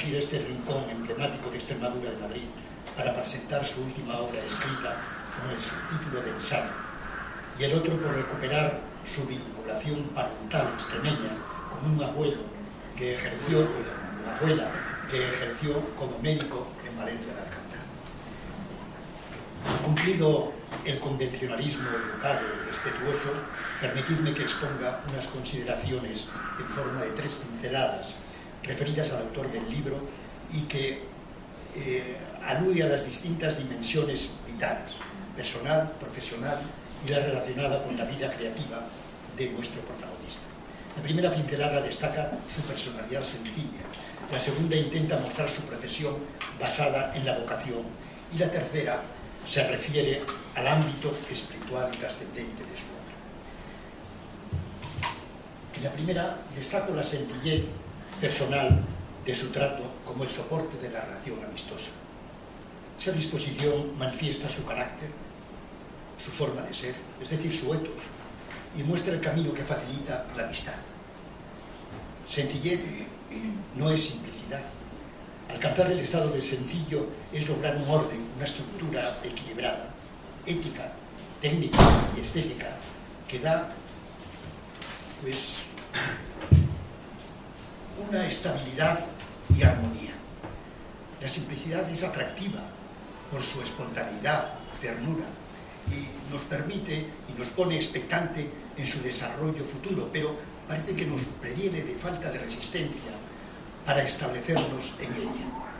elegir este rincón emblemático de Extremadura de Madrid para presentar su última obra escrita con el subtítulo de Ensayo, y el otro por recuperar su vinculación parental extremeña con un abuelo que ejerció, una abuela que ejerció como médico en Valencia de Alcántara. Cumplido el convencionalismo educado y respetuoso, permitidme que exponga unas consideraciones en forma de 3 pinceladas referidas al autor del libro y que alude a las distintas dimensiones vitales, personal, profesional y la relacionada con la vida creativa de nuestro protagonista. La primera pincelada destaca su personalidad sencilla, la segunda intenta mostrar su profesión basada en la vocación y la tercera se refiere al ámbito espiritual y trascendente de su obra. En la primera destaco la sencillez personal de su trato como el soporte de la relación amistosa. Esa disposición manifiesta su carácter, su forma de ser, es decir, su etos, y muestra el camino que facilita la amistad. Sencillez no es simplicidad. Alcanzar el estado de sencillo es lograr un orden, una estructura equilibrada, ética, técnica y estética, que da, pues, una estabilidad y armonía. La simplicidad es atractiva por su espontaneidad, ternura, y nos permite y nos pone expectante en su desarrollo futuro, pero parece que nos previene de falta de resistencia para establecernos en ella.